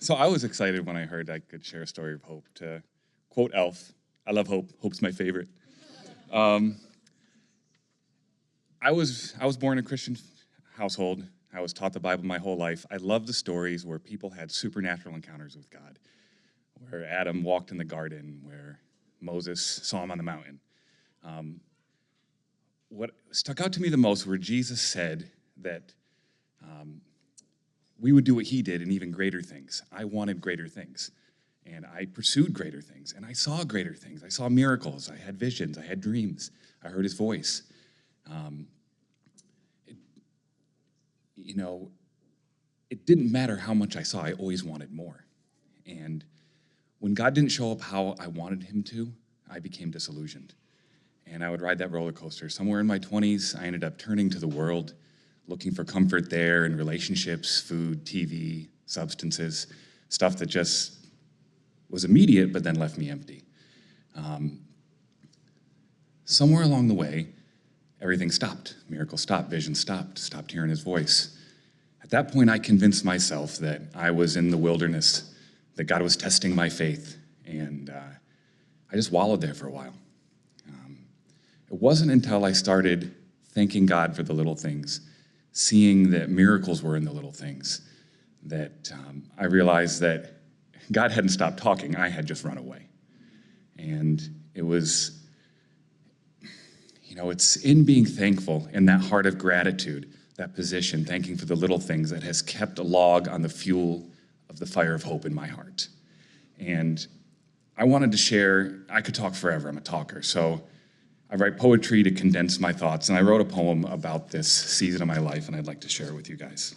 So I was excited when I heard I could share a story of hope. To quote Elf, I love hope. Hope's my favorite. I was born in a Christian household. I was taught the Bible my whole life. I love the stories where people had supernatural encounters with God, where Adam walked in the garden, where Moses saw him on the mountain. What stuck out to me the most were Jesus said that we would do what he did and even greater things. I wanted greater things, and I pursued greater things, and I saw greater things. I saw miracles. I had visions. I had dreams. I heard his voice. It didn't matter how much I saw. I always wanted more. And when God didn't show up how I wanted him to, I became disillusioned. And I would ride that roller coaster. Somewhere in my 20s, I ended up turning to the world, looking for comfort there in relationships, food, TV, substances, stuff that just was immediate but then left me empty. Somewhere along the way, everything stopped. Miracles stopped, vision stopped hearing his voice. At that point, I convinced myself that I was in the wilderness, that God was testing my faith, and I just wallowed there for a while. It wasn't until I started thanking God for the little things, seeing that miracles were in the little things, that I realized that God hadn't stopped talking, I had just run away. And it was, it's in being thankful, in that heart of gratitude, that position, thanking for the little things, that has kept a log on the fuel of the fire of hope in my heart. And I wanted to share, I could talk forever, I'm a talker, so I write poetry to condense my thoughts, and I wrote a poem about this season of my life, and I'd like to share it with you guys.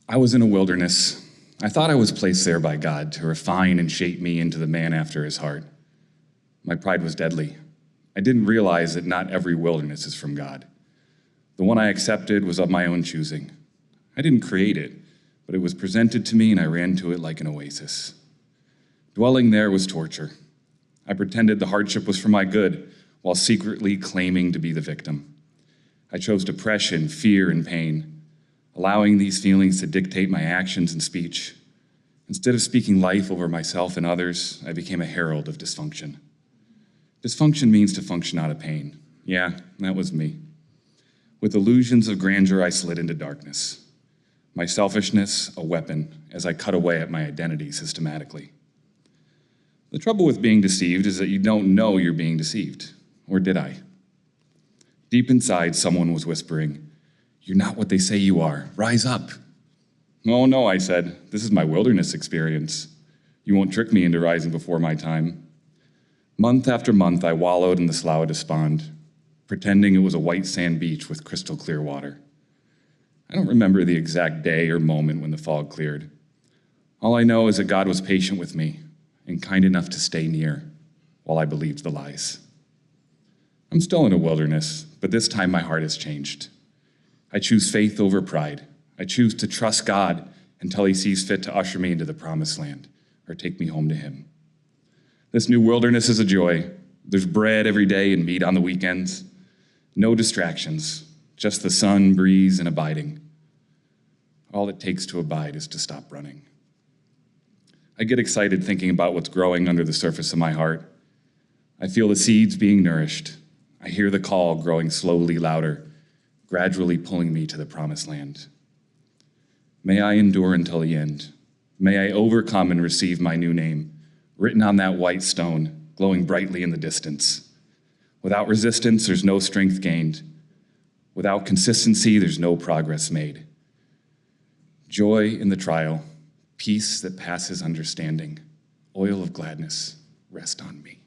I was in a wilderness. I thought I was placed there by God to refine and shape me into the man after his heart. My pride was deadly. I didn't realize that not every wilderness is from God. The one I accepted was of my own choosing. I didn't create it, but it was presented to me, and I ran to it like an oasis. Dwelling there was torture. I pretended the hardship was for my good, while secretly claiming to be the victim. I chose depression, fear, and pain, allowing these feelings to dictate my actions and speech. Instead of speaking life over myself and others, I became a herald of dysfunction. Dysfunction means to function out of pain. Yeah, that was me. With illusions of grandeur, I slid into darkness. My selfishness, a weapon, as I cut away at my identity systematically. The trouble with being deceived is that you don't know you're being deceived. Or did I? Deep inside, someone was whispering, "You're not what they say you are. Rise up." "Oh, no," I said. "This is my wilderness experience. You won't trick me into rising before my time." Month after month, I wallowed in the slough of despond, pretending it was a white sand beach with crystal clear water. I don't remember the exact day or moment when the fog cleared. All I know is that God was patient with me and kind enough to stay near while I believed the lies. I'm still in a wilderness, but this time my heart has changed. I choose faith over pride. I choose to trust God until he sees fit to usher me into the promised land or take me home to him. This new wilderness is a joy. There's bread every day and meat on the weekends. No distractions, just the sun, breeze, and abiding. All it takes to abide is to stop running. I get excited thinking about what's growing under the surface of my heart. I feel the seeds being nourished. I hear the call growing slowly louder, gradually pulling me to the promised land. May I endure until the end. May I overcome and receive my new name, written on that white stone, glowing brightly in the distance. Without resistance, there's no strength gained. Without consistency, there's no progress made. Joy in the trial, peace that passes understanding, oil of gladness, rest on me.